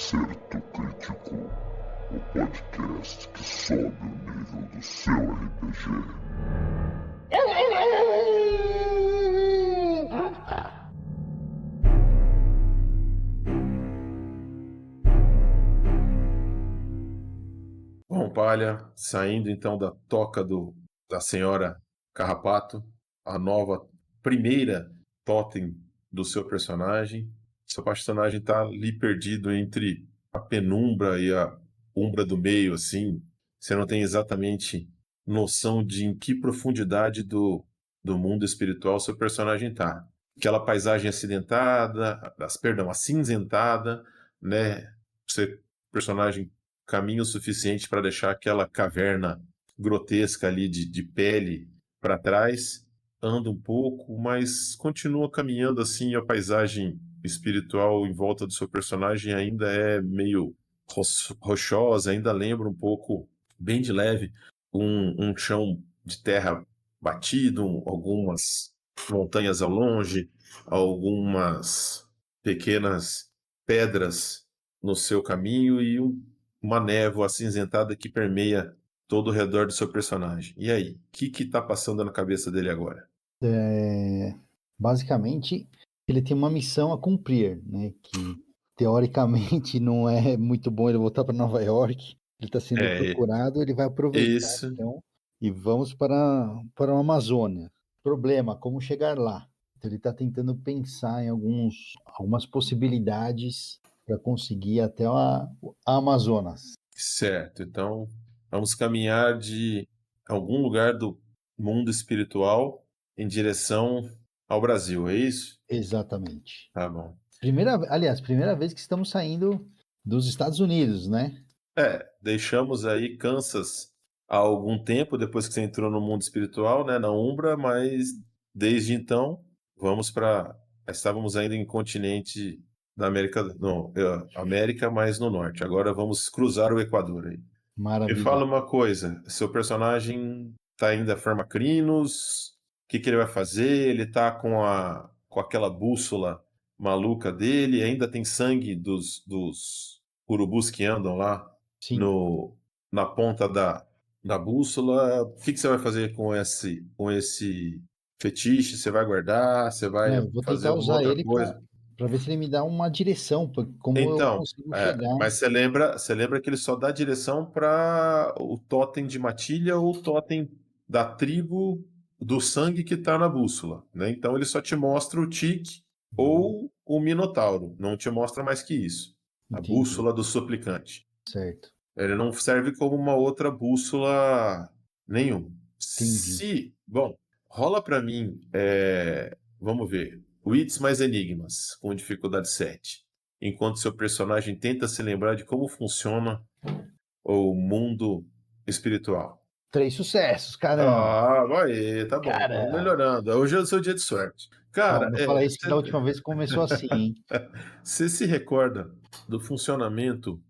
Acerto Crítico, o podcast que sobe o nível do seu RPG. Bom, Palha, saindo então da toca da senhora Carrapato, a nova primeira totem do seu personagem. Seu personagem está ali perdido entre a penumbra e a umbra do meio, assim. Você não tem exatamente noção de em que profundidade do mundo espiritual seu personagem está. Aquela paisagem acidentada, acinzentada, né? Seu personagem caminho suficiente para deixar aquela caverna grotesca ali de pele para trás, anda um pouco, mas continua caminhando assim, a paisagem espiritual em volta do seu personagem ainda é meio rochosa, ainda lembra um pouco, bem de leve, um chão de terra batido, algumas montanhas ao longe, algumas pequenas pedras no seu caminho e uma névoa acinzentada que permeia todo o redor do seu personagem. E aí, o que está passando na cabeça dele agora? Basicamente, ele tem uma missão a cumprir, né? Que teoricamente não é muito bom ele voltar para Nova York. Ele está sendo procurado, ele vai aproveitar então e vamos para a Amazônia. Problema, como chegar lá? Então ele está tentando pensar em algumas possibilidades para conseguir ir até a Amazonas. Certo, então vamos caminhar de algum lugar do mundo espiritual em direção ao Brasil, é isso? Exatamente. Tá bom. Primeira vez que estamos saindo dos Estados Unidos, né? Deixamos aí Kansas há algum tempo, depois que você entrou no mundo espiritual, né, na Umbra, mas desde então estávamos ainda em continente da América, mas no norte. Agora vamos cruzar o Equador aí. Maravilha. Me fala uma coisa, seu personagem tá ainda forma Crinos, o que ele vai fazer? Ele tá com aquela bússola maluca dele, ainda tem sangue dos urubus que andam lá Sim. na ponta da bússola. O que você vai fazer com esse fetiche? Você vai guardar? Você vai Eu vou fazer tentar alguma usar outra ele coisa? para ver se ele me dá uma direção, como eu Então, consigo chegar. mas você lembra que ele só dá direção para o totem de matilha ou o totem da tribo do sangue que está na bússola, né? Então ele só te mostra o tique ou o minotauro, não te mostra mais que isso. A Entendi. bússola do suplicante. Certo. Ele não serve como uma outra bússola nenhuma. Entendi. Bom, rola para mim, vamos ver, Wits mais Enigmas, com dificuldade 7. Enquanto seu personagem tenta se lembrar de como funciona o mundo espiritual. 3 sucessos, caramba. Vai, tá bom, Caramba. vamos melhorando. Hoje é o seu dia de sorte. Cara, Não fala isso que da última vez começou assim, hein? você se recorda do funcionamento?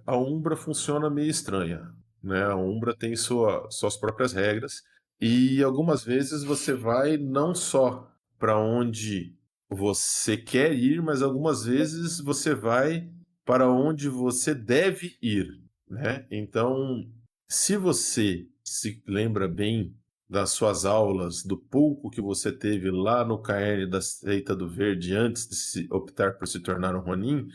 A Umbra funciona meio estranha, né? A Umbra tem suas próprias regras e algumas vezes você vai não só para onde você quer ir, mas algumas vezes você vai para onde você deve ir, né? Então, se você se lembra bem das suas aulas, do pouco que você teve lá no Caerne da Seita do Verde antes de optar por se tornar um Ronin,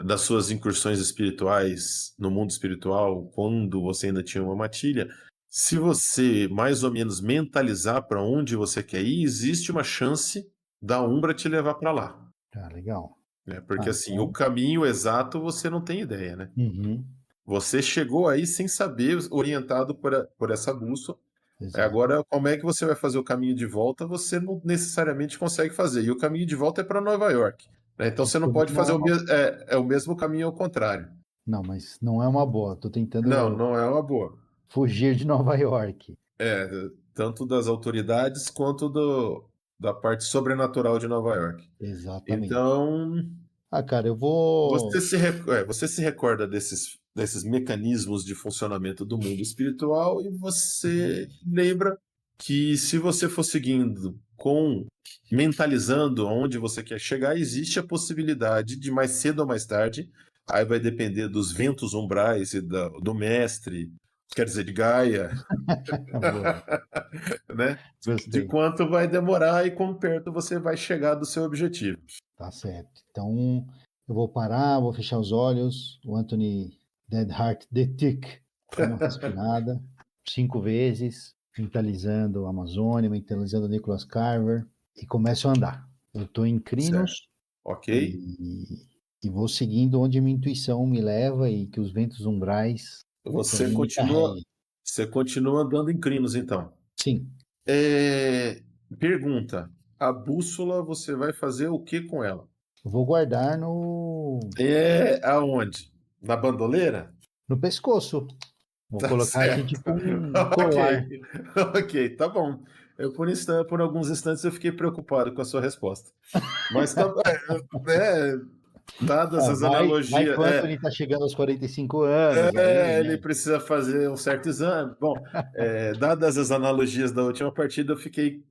das suas incursões espirituais no mundo espiritual, quando você ainda tinha uma matilha, se você mais ou menos mentalizar para onde você quer ir, existe uma chance da Umbra te levar para lá. Legal. Porque assim, o caminho exato você não tem ideia, né? Uhum. Você chegou aí sem saber, orientado por essa bússola. Exato. Agora, como é que você vai fazer o caminho de volta? Você não necessariamente consegue fazer. E o caminho de volta é para Nova York, né? Então você não pode fazer o mesmo caminho ao contrário. Não, mas não é uma boa. Tô tentando Não é uma boa. fugir de Nova York. Tanto das autoridades quanto da parte sobrenatural de Nova York. Exatamente. Então, cara, eu vou... você se recorda desses mecanismos de funcionamento do mundo espiritual e você lembra que se você for seguindo mentalizando aonde você quer chegar, existe a possibilidade de mais cedo ou mais tarde Aí vai depender dos ventos umbrais e do mestre, quer dizer, de Gaia, né? De Gostei. quanto vai demorar e quão perto você vai chegar do seu objetivo. Tá certo. Então, eu vou parar, vou fechar os olhos. O Anthony Deadheart The Tick, dá uma respirada 5 vezes, mentalizando a Amazônia, mentalizando o Nicholas Carver, e começo a andar. Eu estou em Crinos. Ok. E vou seguindo onde minha intuição me leva e que os ventos umbrais Você também me carreguem. continua andando em Crinos, então. Sim. Pergunta: a bússola você vai fazer o que com ela? Vou guardar no Aonde? Na bandoleira? no pescoço. Vou Tá colocar assim, certo. tipo um colar. Ok, tá bom. Por alguns instantes eu fiquei preocupado com a sua resposta. Mas tá, dadas as Vai analogias, que o Anthony tá chegando aos 45 anos aí, ele né? precisa fazer um certo exame. Bom, dadas as analogias da última partida, eu fiquei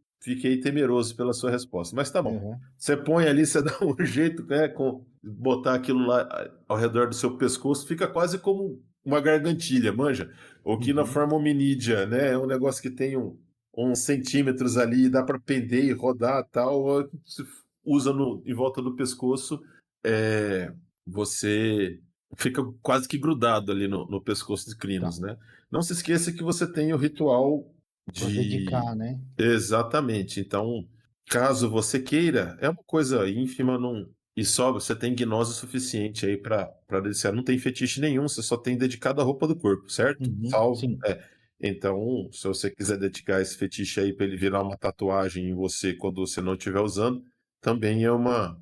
temeroso pela sua resposta. Mas tá bom. Uhum. Você põe ali, você dá um jeito, com botar aquilo lá ao redor do seu pescoço, fica quase como uma gargantilha, manja? O que na forma hominídea, né? É um negócio que tem uns centímetros ali, dá para pender e rodar tal. Se usa em volta do pescoço, você fica quase que grudado ali no pescoço de Tá. Crinos, né? Não se esqueça que você tem o ritual Vou de... dedicar, né? Exatamente. Então, caso você queira, é uma coisa ínfima, não... e só você tem gnose suficiente aí para deliciar. Não tem fetiche nenhum, você só tem dedicado a roupa do corpo, certo? Uhum. Salvo. Sim. Então, se você quiser dedicar esse fetiche aí para ele virar uma tatuagem em você quando você não estiver usando, também é uma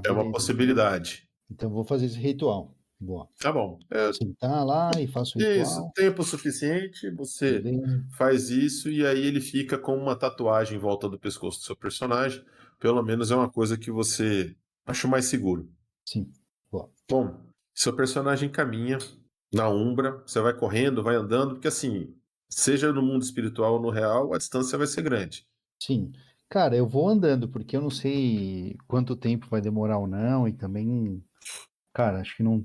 Beleza. possibilidade. Então eu vou fazer esse ritual. Boa. Tá bom. Sentar lá e faço o Isso, ritual. tempo suficiente, você Beleza. faz isso e aí ele fica com uma tatuagem em volta do pescoço do seu personagem. Pelo menos é uma coisa que você acha mais seguro. Sim. Boa. Bom, seu personagem caminha na Umbra, você vai correndo, vai andando, porque assim, seja no mundo espiritual ou no real, a distância vai ser grande. Sim. Cara, eu vou andando, porque eu não sei quanto tempo vai demorar ou não, e também, cara, acho que não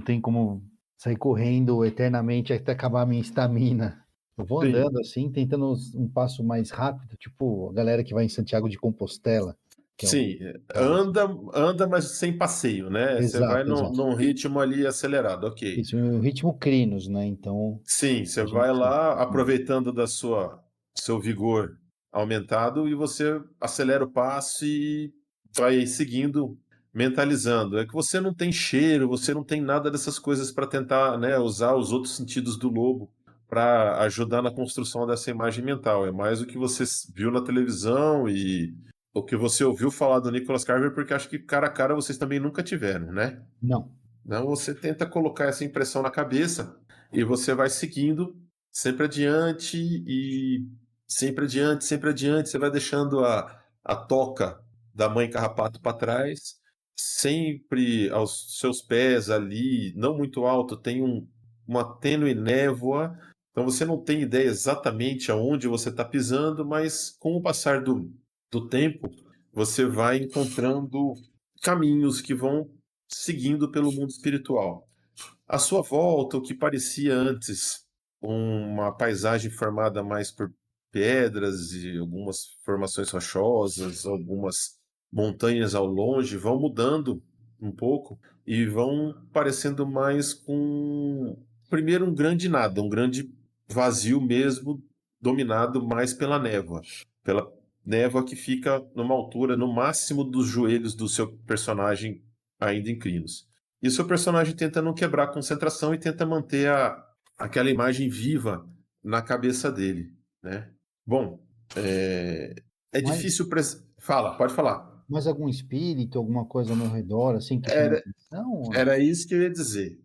tem como sair correndo eternamente até acabar a minha estamina. Eu vou Sim. andando assim, tentando um passo mais rápido, tipo a galera que vai em Santiago de Compostela. Sim, anda, mas sem passeio, né? Você vai Exato, exato. num ritmo ali acelerado, ok. Isso, o ritmo Crinos, né? Então, Sim, você a vai gente. lá aproveitando seu vigor aumentado e você acelera o passo e vai seguindo, mentalizando. É que você não tem cheiro, você não tem nada dessas coisas para tentar, né, usar os outros sentidos do lobo para ajudar na construção dessa imagem mental. É mais o que você viu na televisão e o que você ouviu falar do Nicholas Carver, porque acho que cara a cara vocês também nunca tiveram, né? Não. Não, você tenta colocar essa impressão na cabeça e você vai seguindo sempre adiante e sempre adiante, sempre adiante. Você vai deixando a toca da mãe carrapato para trás, sempre aos seus pés ali, não muito alto, tem uma tênue névoa. Então você não tem ideia exatamente aonde você está pisando, mas com o passar do tempo, você vai encontrando caminhos que vão seguindo pelo mundo espiritual. À sua volta, o que parecia antes uma paisagem formada mais por pedras e algumas formações rochosas, algumas montanhas ao longe, vão mudando um pouco e vão parecendo mais com, primeiro, um grande nada, um grande vazio mesmo, dominado mais pela névoa que fica numa altura no máximo dos joelhos do seu personagem ainda em Crinos. E o seu personagem tenta não quebrar a concentração e tenta manter aquela imagem viva na cabeça dele, né? Bom, é Mas, difícil... Fala, pode falar. mas algum espírito, alguma coisa ao meu redor, assim, que chama Era, atenção ou não? era isso que eu ia dizer.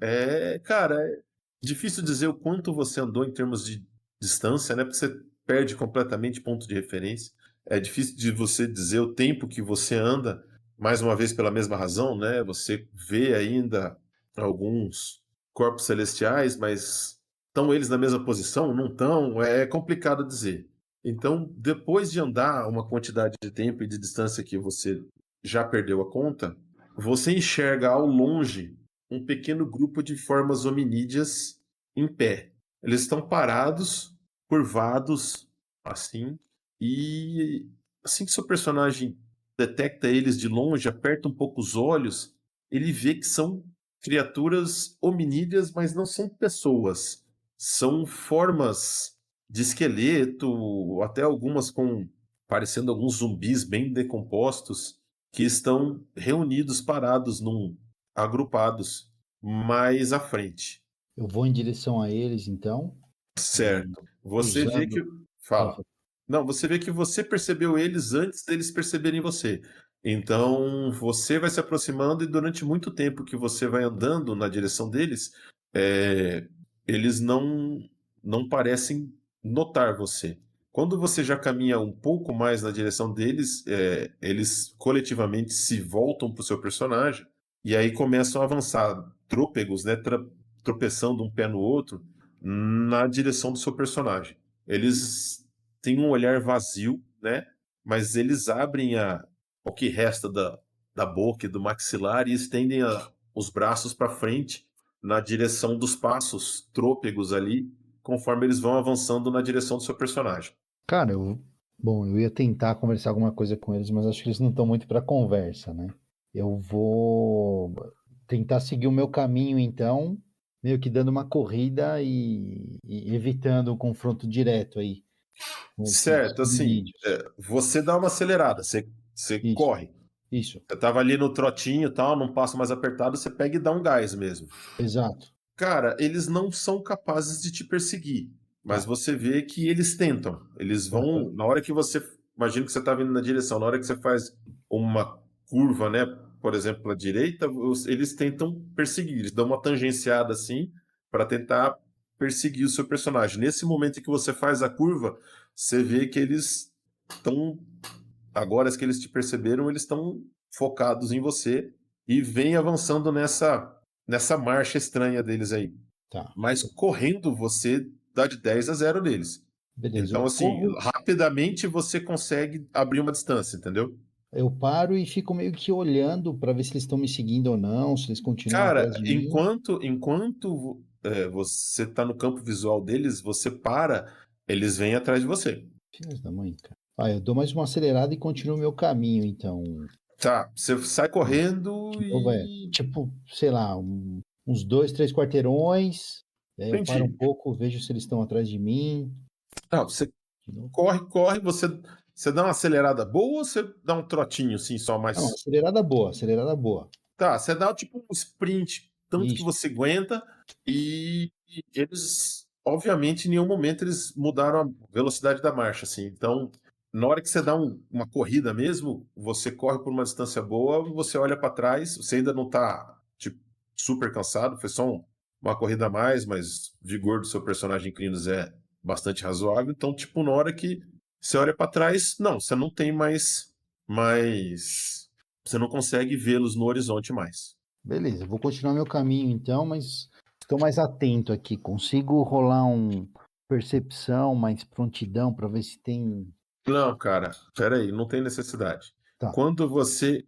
Cara, é difícil dizer o quanto você andou em termos de distância, né? Porque você perde completamente ponto de referência. É difícil de você dizer o tempo que você anda, mais uma vez pela mesma razão, né? Você vê ainda alguns corpos celestiais, mas estão eles na mesma posição? Não estão? É complicado dizer. Então, depois de andar uma quantidade de tempo e de distância que você já perdeu a conta, você enxerga ao longe um pequeno grupo de formas hominídeas em pé. Eles estão parados, curvados, assim, e assim que seu personagem detecta eles de longe, aperta um pouco os olhos, ele vê que são criaturas hominídeas, mas não são pessoas. São formas de esqueleto, até algumas parecendo alguns zumbis bem decompostos, que estão reunidos, parados, agrupados, mais à frente. Eu vou em direção a eles, então. Certo. Você vê que. Usando. Fala. Não, você vê que você percebeu eles antes deles perceberem você. Então, você vai se aproximando e durante muito tempo que você vai andando na direção deles, eles não parecem notar você. Quando você já caminha um pouco mais na direção deles, eles coletivamente se voltam para o seu personagem e aí começam a avançar, trôpegos, né, tropeçando um pé no outro, na direção do seu personagem. Eles têm um olhar vazio, né? Mas eles abrem o que resta da boca e do maxilar e estendem os braços para frente na direção dos passos trôpegos ali, conforme eles vão avançando na direção do seu personagem. Cara, eu ia tentar conversar alguma coisa com eles, mas acho que eles não estão muito para conversa, né? Eu vou tentar seguir o meu caminho, então, meio que dando uma corrida e evitando o confronto direto aí. Certo, assim, você dá uma acelerada, você Isso, corre. isso, Você tava ali no trotinho e tal, num passo mais apertado, você pega e dá um gás mesmo. exato. Cara, eles não são capazes de te perseguir, mas Tá. você vê que eles tentam. Eles vão, Aham. na hora que você, imagina que você está vindo na direção, na hora que você faz uma curva, né, por exemplo, à direita, eles tentam perseguir, eles dão uma tangenciada assim para tentar perseguir o seu personagem. Nesse momento em que você faz a curva, você vê que eles estão, agora que eles te perceberam, eles estão focados em você e vêm avançando nessa marcha estranha deles aí. Tá. Mas correndo você dá de 10-0 neles. Beleza, Então, eu assim, corro, rapidamente você consegue abrir uma distância, entendeu? eu paro e fico meio que olhando para ver se eles estão me seguindo ou não, se eles continuam Cara, atrás de mim. enquanto você tá no campo visual deles, você para, eles vêm atrás de você. Filhos da mãe, cara. Eu dou mais uma acelerada e continuo o meu caminho, então. Tá, você sai correndo De novo e. tipo, sei lá, uns 2, 3 quarteirões. E aí eu paro um Entendi. pouco, vejo se eles estão atrás de mim. Não, você De novo. corre, você dá uma acelerada boa ou você dá um trotinho assim, só Não, mais. acelerada boa, acelerada boa. Tá, você dá tipo um sprint, tanto que Isso, você aguenta, e eles, obviamente, em nenhum momento eles mudaram a velocidade da marcha, assim. Então, na hora que você dá uma corrida mesmo, você corre por uma distância boa, você olha para trás, você ainda não tá, tipo, super cansado, foi só uma corrida a mais, mas o vigor do seu personagem Crinos é bastante razoável. Então, tipo, na hora que você olha para trás, não, você não tem mais você não consegue vê-los no horizonte mais. beleza, vou continuar meu caminho então, mas estou mais atento aqui. Consigo rolar um percepção, mais prontidão para ver se tem. Não, cara, peraí, não tem necessidade. Tá. Quando você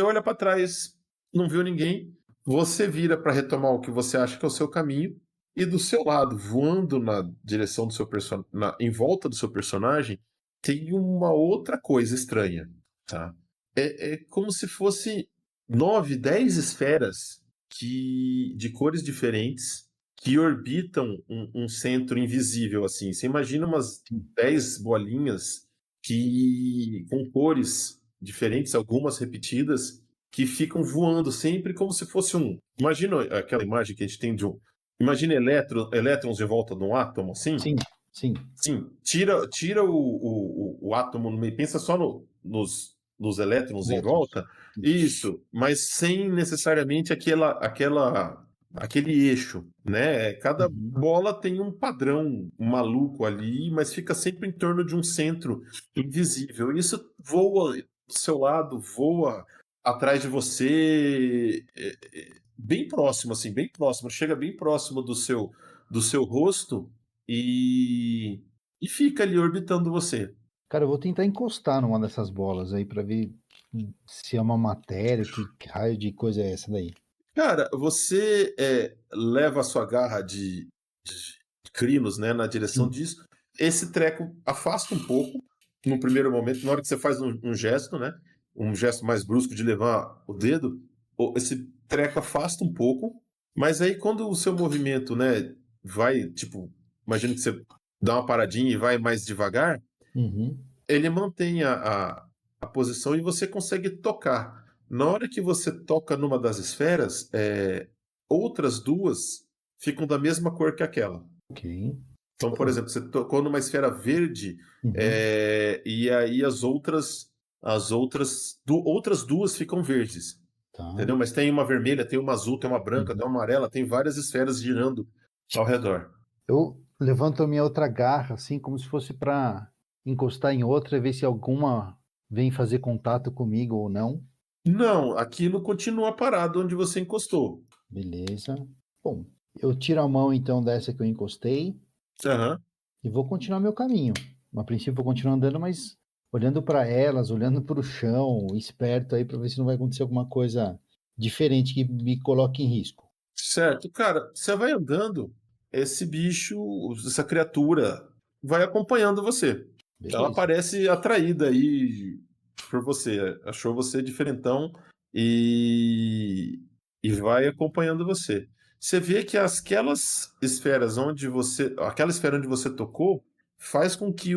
olha para trás, não viu ninguém, você vira para retomar o que você acha que é o seu caminho, e do seu lado, voando na direção do seu personagem, em volta do seu personagem, tem uma outra coisa estranha, tá? É como se fosse 9, 10 esferas de cores diferentes que orbitam um centro invisível, assim. Você imagina umas 10 bolinhas com cores diferentes, algumas repetidas, que ficam voando sempre como se fosse Imagina aquela imagem que a gente tem Imagina elétrons em volta de um átomo, assim? Sim, sim. Sim, tira o átomo no meio, pensa só nos elétrons em Elétrons. volta, isso, mas sem necessariamente aquele eixo, né? Cada Uhum. bola tem um padrão maluco ali, mas fica sempre em torno de um centro invisível. Isso voa do seu lado, voa atrás de você, bem próximo, assim, bem próximo, chega bem próximo do seu rosto e fica ali orbitando você. Cara, eu vou tentar encostar numa dessas bolas aí para ver se é uma matéria, que raio de coisa é essa daí. Cara, você leva a sua garra de crinos, né, na direção Sim. disso. Esse treco afasta um pouco, no primeiro momento, na hora que você faz um gesto, né? Um gesto mais brusco de levar o dedo, esse treco afasta um pouco, mas aí quando o seu movimento, né, vai, tipo, imagina que você dá uma paradinha e vai mais devagar, Uhum. ele mantém a posição e você consegue tocar. Na hora que você toca numa das esferas, outras duas ficam da mesma cor que aquela. Ok. Então, por exemplo, você tocou numa esfera verde, Uhum. e aí outras duas ficam verdes. Tá. Entendeu? Mas tem uma vermelha, tem uma azul, tem uma branca, Uhum. tem uma amarela, tem várias esferas girando ao redor. Eu levanto a minha outra garra, assim, como se fosse para encostar em outra e ver se alguma vem fazer contato comigo ou não. Não, aquilo continua parado onde você encostou. Beleza. Bom, eu tiro a mão então dessa que eu encostei Aham. e vou continuar meu caminho. A princípio vou continuar andando, mas olhando para elas, olhando para o chão, esperto aí para ver se não vai acontecer alguma coisa diferente que me coloque em risco. Certo, cara, você vai andando, esse bicho, essa criatura, vai acompanhando você. Ela Beleza. parece atraída aí por você, achou você diferentão e, e vai acompanhando você. Você vê que aquelas esferas aquela esfera onde você tocou, faz com que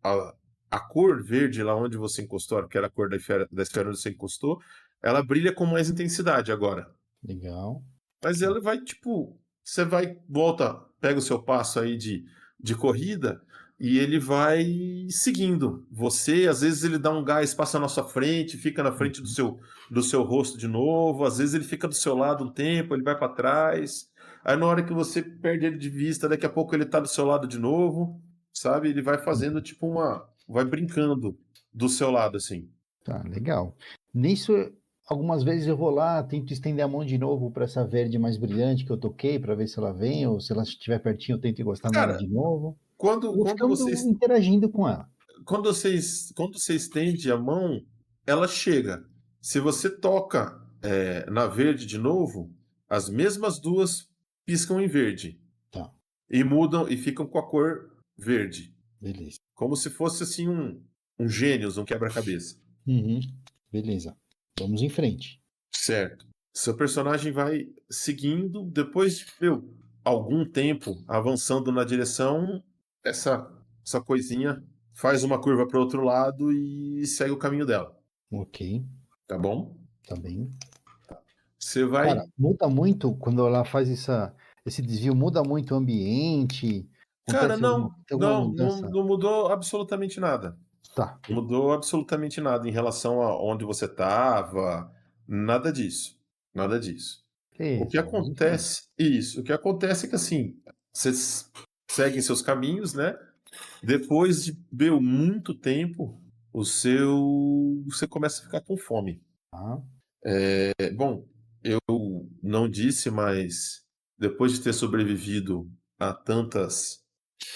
a, a cor verde lá onde você encostou, que era a cor da esfera onde você encostou, ela brilha com mais intensidade agora. Legal. Mas ela vai, tipo, você vai, volta, pega o seu passo aí de corrida e ele vai seguindo você. Às vezes ele dá um gás, passa na sua frente, fica na frente Uhum. do seu rosto de novo. Às vezes ele fica do seu lado um tempo, ele vai para trás. Aí na hora que você perde ele de vista, daqui a pouco ele tá do seu lado de novo, sabe? Ele vai fazendo tipo vai brincando do seu lado assim. Tá, legal. Nisso, algumas vezes eu vou lá, tento estender a mão de novo para essa verde mais brilhante que eu toquei, para ver se ela vem, ou se ela estiver pertinho, eu tento encostar nela Cara, de novo. Eu quando vou quando você ficando interagindo com ela. quando você estende a mão, ela chega. Se você toca na verde de novo, as mesmas duas piscam em verde Tá, e mudam e ficam com a cor verde, beleza. como se fosse assim um Gênios, um quebra-cabeça. Uhum, beleza. Vamos em frente. Certo. Seu personagem vai seguindo, depois de algum tempo avançando na direção, essa, essa coisinha faz uma curva para o outro lado e segue o caminho dela. Ok, Tá bom? tá bem. Você Cara, vai. muda muito quando ela faz esse desvio, muda muito o ambiente. Cara, Acontece alguma, não, tem alguma não, não, mudança? não mudou absolutamente nada. Tá, Não mudou absolutamente nada em relação a onde você estava, nada disso. Nada disso. O que beleza, vamos em frente. acontece, isso, o que acontece é que assim, vocês seguem seus caminhos, né? Depois de muito tempo, você começa a ficar com fome. Tá. Bom, eu não disse, mas depois de ter sobrevivido a tantas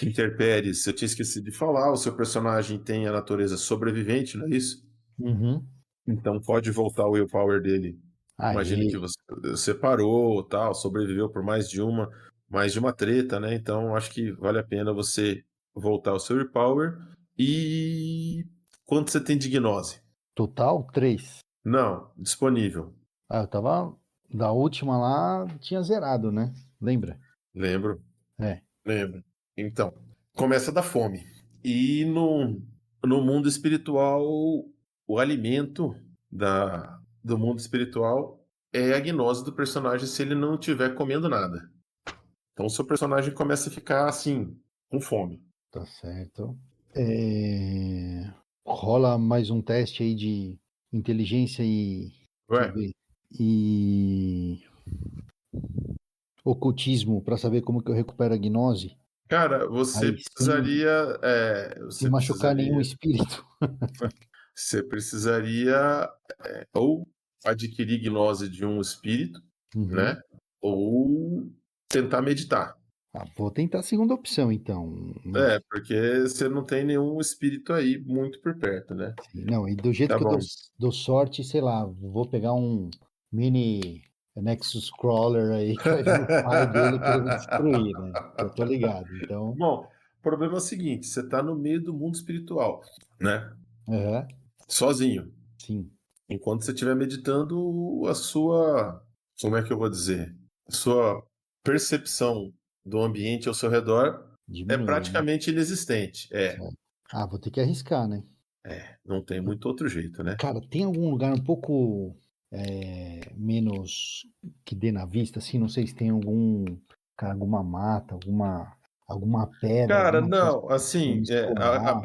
intempéries, eu tinha esquecido de falar, o seu personagem tem a natureza sobrevivente, não é isso? Uhum. Então pode voltar o willpower dele. Imagine que Aê, você parou, tal, sobreviveu por mais de uma treta, né? Então acho que vale a pena você voltar o seu willpower. E quanto você tem de gnose? total 3. Não, disponível. Ah, eu tava. Da última lá, tinha zerado, né? Lembra? Lembro, É. lembro. Então, começa da fome. E no mundo espiritual, o alimento do mundo espiritual é a gnose do personagem se ele não estiver comendo nada. Então, o seu personagem começa a ficar assim, com fome. Tá certo. Rola mais um teste aí de inteligência e. Deixa eu Ué, ver. E. Ocultismo, para saber como que eu recupero a gnose. cara, Aí, sem você machucar nenhum precisaria, espírito. você precisaria ou adquirir gnose de um espírito, Uhum. né? Ou tentar meditar. Ah, vou tentar a segunda opção, então. Mas, Porque você não tem nenhum espírito aí muito por perto, né? não, e do jeito Tá que eu dou, bom. dou sorte, sei lá, vou pegar um mini Nexus Crawler aí que vai vir o pai dele querer me destruir, né? Eu tô ligado, então... Bom, o problema é o seguinte, você tá no meio do mundo espiritual, né? Sozinho. Sim. Enquanto você estiver meditando, a sua... Como é que eu vou dizer? A sua percepção do ambiente ao seu redor é praticamente inexistente. Certo. Vou ter que arriscar, né? Não tem muito outro jeito, né? Cara, tem algum lugar um pouco menos que dê na vista, assim? Não sei se tem alguma mata, alguma pedra. Cara, não, assim, a explorar.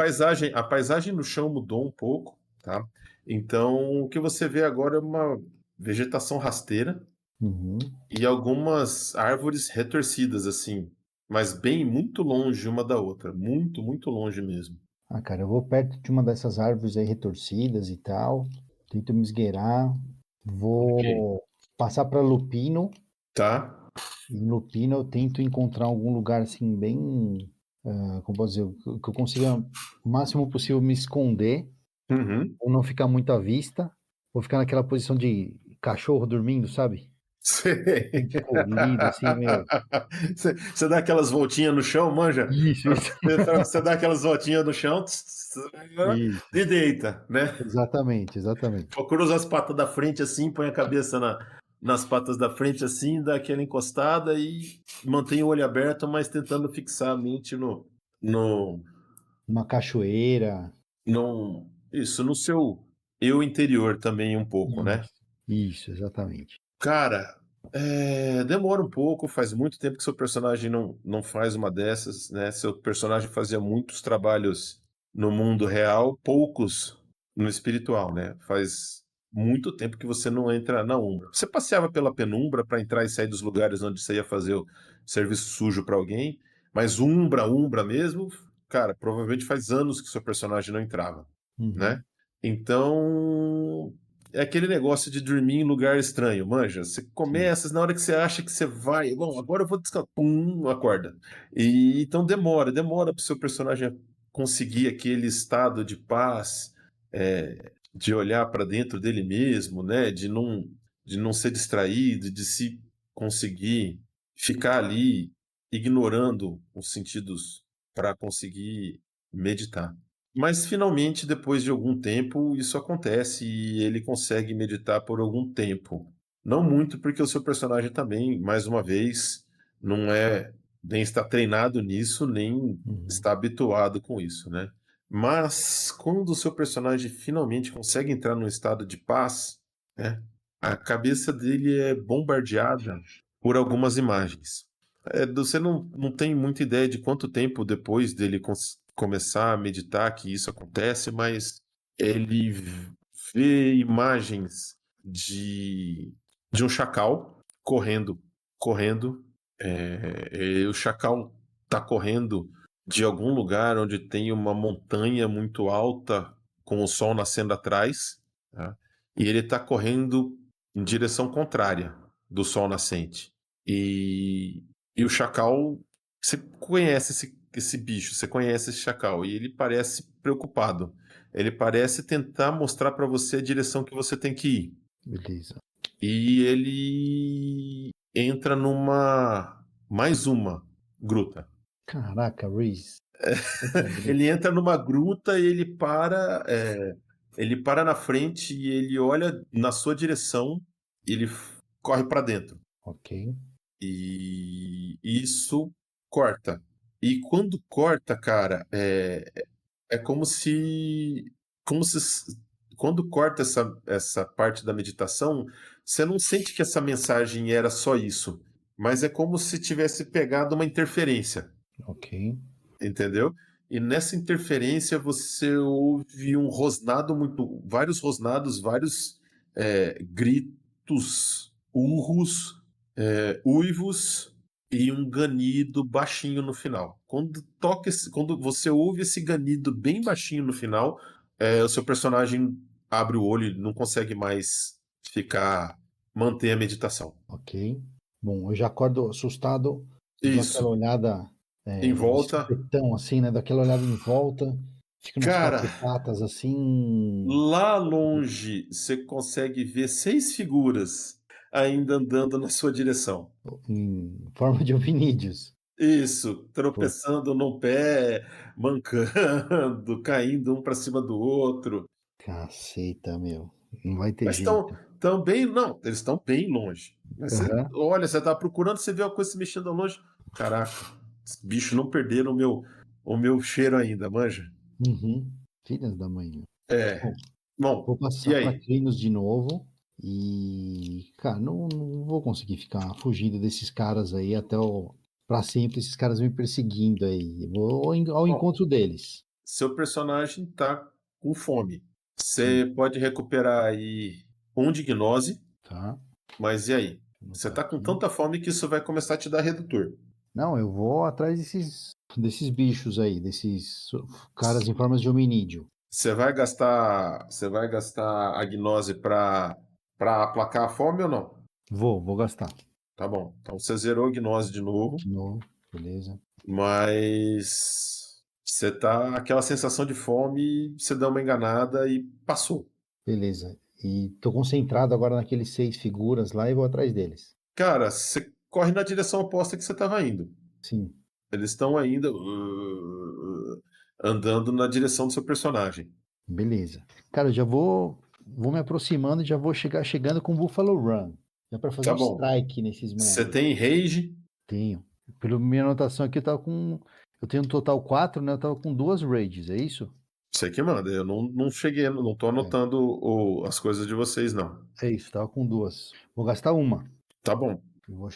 paisagem no chão mudou um pouco, tá? Então, o que você vê agora é uma vegetação rasteira Uhum. e algumas árvores retorcidas, assim, mas bem muito longe uma da outra, muito, muito longe mesmo. Cara, eu vou perto de uma dessas árvores aí retorcidas e tal, tento me esgueirar, vou passar para Lupino. Tá. Em Lupino eu tento encontrar algum lugar assim bem, como posso dizer, que eu consiga o máximo possível me esconder, ou não ficar muito à vista, ou ficar naquela posição de cachorro dormindo, sabe? Sei. Encolhido, assim, meu. Você dá aquelas voltinhas no chão, manja? Isso. Você dá aquelas voltinhas no chão Isso. e deita, né? Exatamente. Cruza as patas da frente assim, põe a cabeça nas patas da frente assim, dá aquela encostada e mantém o olho aberto, mas tentando fixar a mente no uma cachoeira. Isso, no seu eu interior também um pouco, né? Isso, exatamente. Cara, demora um pouco, faz muito tempo que seu personagem não faz uma dessas, né? Seu personagem fazia muitos trabalhos no mundo real, poucos no espiritual, né? Faz muito tempo que você não entra na Umbra. Você passeava pela penumbra para entrar e sair dos lugares onde você ia fazer o serviço sujo para alguém, mas Umbra mesmo, cara, provavelmente faz anos que seu personagem não entrava, né? Então, é aquele negócio de dormir em lugar estranho, manja. Você começa, na hora que você acha que você vai, bom, agora eu vou descansar, pum, acorda. E então demora para o seu personagem conseguir aquele estado de paz, de olhar para dentro dele mesmo, né? De não ser distraído, de se conseguir ficar ali ignorando os sentidos para conseguir meditar. Mas finalmente, depois de algum tempo, isso acontece e ele consegue meditar por algum tempo. Não muito, porque o seu personagem também, mais uma vez, não nem está treinado nisso, nem está habituado com isso, né? Mas quando o seu personagem finalmente consegue entrar num estado de paz, né, a cabeça dele é bombardeada por algumas imagens. Você não tem muita ideia de quanto tempo depois dele começar a meditar que isso acontece, mas ele vê imagens de um chacal correndo. E o chacal está correndo de algum lugar onde tem uma montanha muito alta com o sol nascendo atrás, tá? E ele está correndo em direção contrária do sol nascente. E o chacal, você conhece esse bicho, você conhece esse chacal, e ele parece preocupado. Ele parece tentar mostrar para você a direção que você tem que ir. Beleza. E ele entra mais uma gruta. Caraca, Reese. Ele entra numa gruta e ele para na frente e ele olha na sua direção e ele corre para dentro. Ok. E isso corta. E quando corta, cara, é como se quando corta essa parte da meditação, você não sente que essa mensagem era só isso, mas é como se tivesse pegado uma interferência. Ok. Entendeu? E nessa interferência você ouve um rosnado vários rosnados, vários gritos, urros, uivos e um ganido baixinho no final. Quando você ouve esse ganido bem baixinho no final, o seu personagem abre o olho e não consegue mais manter a meditação. Ok. Bom, eu já acordo assustado, dou aquela Isso. olhada Em de volta. supetão, assim, né? Daquela olhada em volta, fico nas Cara, quatro patas, assim. lá longe você consegue ver 6 figuras ainda andando na sua direção. Em forma de hominídeos. Isso, tropeçando no pé, mancando, caindo um para cima do outro. Caceta, meu. Não vai ter Mas jeito. estão bem, não, eles estão bem longe. Mas Aham. olha, você tá procurando, você vê uma coisa se mexendo ao longe. Caraca, esses bichos não perderam o meu cheiro ainda, manja? Uhum. Filhas da mãe, meu. É. Bom, Bom, vou e passar para aí? Crinos de novo. E, cara, não vou conseguir ficar fugindo desses caras aí pra sempre. Esses caras me perseguindo aí. Vou ao Ó, encontro deles. seu personagem tá com fome. Sim, Você pode recuperar aí um de gnose, tá? mas e aí? Vou Você anotar tá com aqui. tanta fome que isso vai começar a te dar redutor. Não, eu vou atrás desses bichos aí, desses caras em formas de hominídeo. Você vai gastar a gnose para aplacar a fome ou não? Vou gastar. Tá bom. Então você zerou a gnose de novo, De novo, beleza. mas você tá aquela sensação de fome, você dá uma enganada e passou. Beleza. E tô concentrado agora naqueles 6 figuras lá e vou atrás deles. Cara, você corre na direção oposta que você estava indo. Sim, Eles estão ainda andando na direção do seu personagem. beleza. Cara, eu já vou me aproximando e já vou chegando com Buffalo Run. Já para fazer Tá um bom. strike nesses Você merda. tem rage. Tenho. Pela minha anotação aqui, eu tenho um total 4, né? Eu tava com 2 rages, é isso? Você que manda. Eu não cheguei, não tô É, anotando as coisas de vocês, não. é isso, tava com 2. Vou gastar uma. Tá bom. Eu vou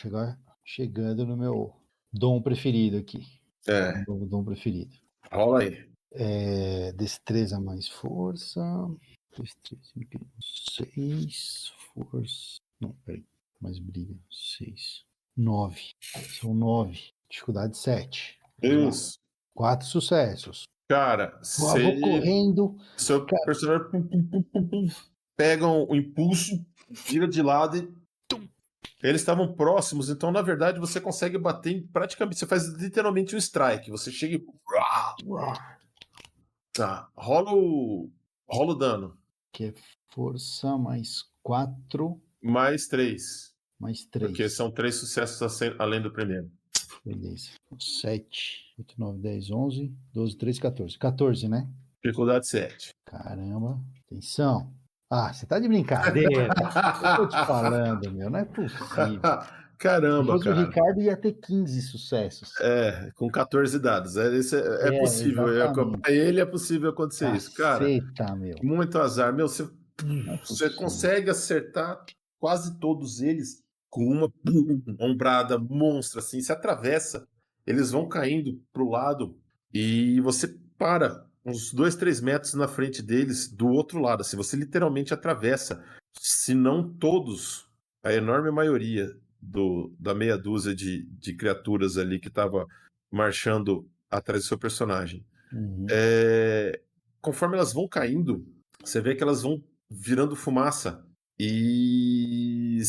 chegando no meu dom preferido aqui. É, Meu dom preferido. rola aí. Destreza mais força. Destreza, 6. Força. Não, peraí. Mais briga. 6. 9. São 9. Dificuldade 7. Vamos lá. Isso. 4 sucessos. Cara, Vou correndo. seu Cara, personagem pega um impulso, vira de lado e eles estavam próximos, então na verdade você consegue bater em praticamente, você faz literalmente um strike, você chega e tá, rola o dano, que é força mais 4, mais 3, mais porque 3. são 3 sucessos além do primeiro. Beleza. 7, 8, 9, 10, 11, 12, 13, 14. 14, né? Dificuldade 7. Caramba. Atenção. Ah, você tá de brincadeira. Eu tô te falando, meu. Não é possível. Se Caramba, fosse o cara. Ricardo, ia ter 15 sucessos. Com 14 dados. É possível. Exatamente. Pra ele é possível acontecer isso. Cara, Caceta, meu. muito azar. Meu, Não é você possível. consegue acertar quase todos eles com uma ombrada monstra, assim. Se atravessa, eles vão caindo pro lado e você para uns 2, 3 metros na frente deles do outro lado. Assim, você literalmente atravessa. Se não todos, a enorme maioria da meia dúzia de criaturas ali que estava marchando atrás do seu personagem. Uhum. Conforme elas vão caindo, você vê que elas vão virando fumaça. E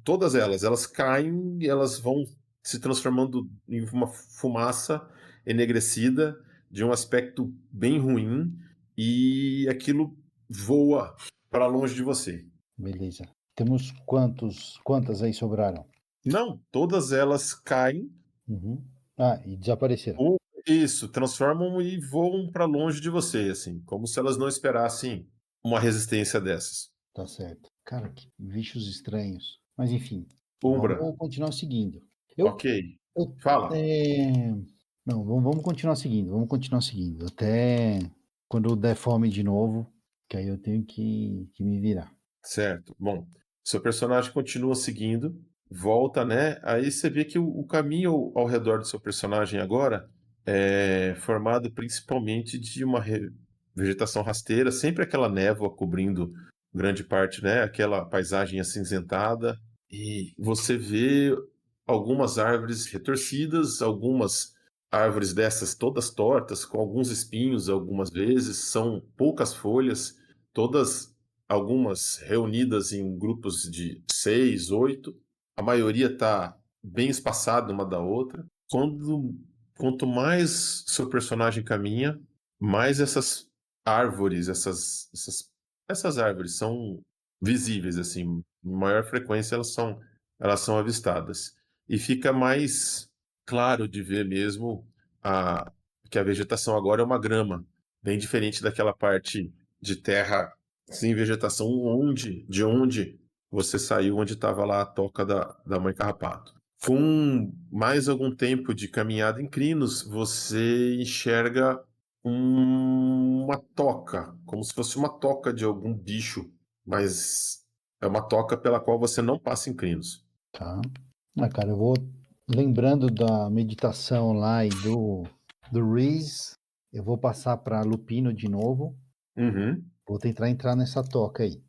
todas elas caem e elas vão se transformando em uma fumaça enegrecida de um aspecto bem ruim e aquilo voa para longe de você. Beleza. Temos quantas aí sobraram? Não, todas elas caem Uhum. Ah, e desapareceram. ou isso, transformam e voam para longe de você, assim, como se elas não esperassem uma resistência dessas. Tá certo. Cara, que bichos estranhos. Mas enfim, Umbra, vamos continuar seguindo. Eu, ok. eu, Fala. é, Não, vamos continuar seguindo. Vamos continuar seguindo. Até quando der fome de novo, que aí eu tenho que me virar. Certo. Bom, seu personagem continua seguindo, volta, né? Aí você vê que o caminho ao redor do seu personagem agora é formado principalmente de uma vegetação rasteira, sempre aquela névoa cobrindo grande parte, né? Aquela paisagem acinzentada. E você vê algumas árvores retorcidas, algumas árvores dessas todas tortas, com alguns espinhos algumas vezes, são poucas folhas, todas algumas reunidas em grupos de 6, 8. A maioria está bem espaçada uma da outra. Quanto mais seu personagem caminha, mais essas árvores, essas árvores são visíveis, assim, maior frequência elas são avistadas. E fica mais claro de ver mesmo que a vegetação agora é uma grama, bem diferente daquela parte de terra sem vegetação de onde você saiu, onde estava lá a toca da mãe carrapato. Com mais algum tempo de caminhada em crinos, você enxerga uma toca, como se fosse uma toca de algum bicho, mas é uma toca pela qual você não passa em crinos. Tá. Cara, eu vou lembrando da meditação lá e do Reese, eu vou passar para Lupino de novo. Uhum. Vou tentar entrar nessa toca aí.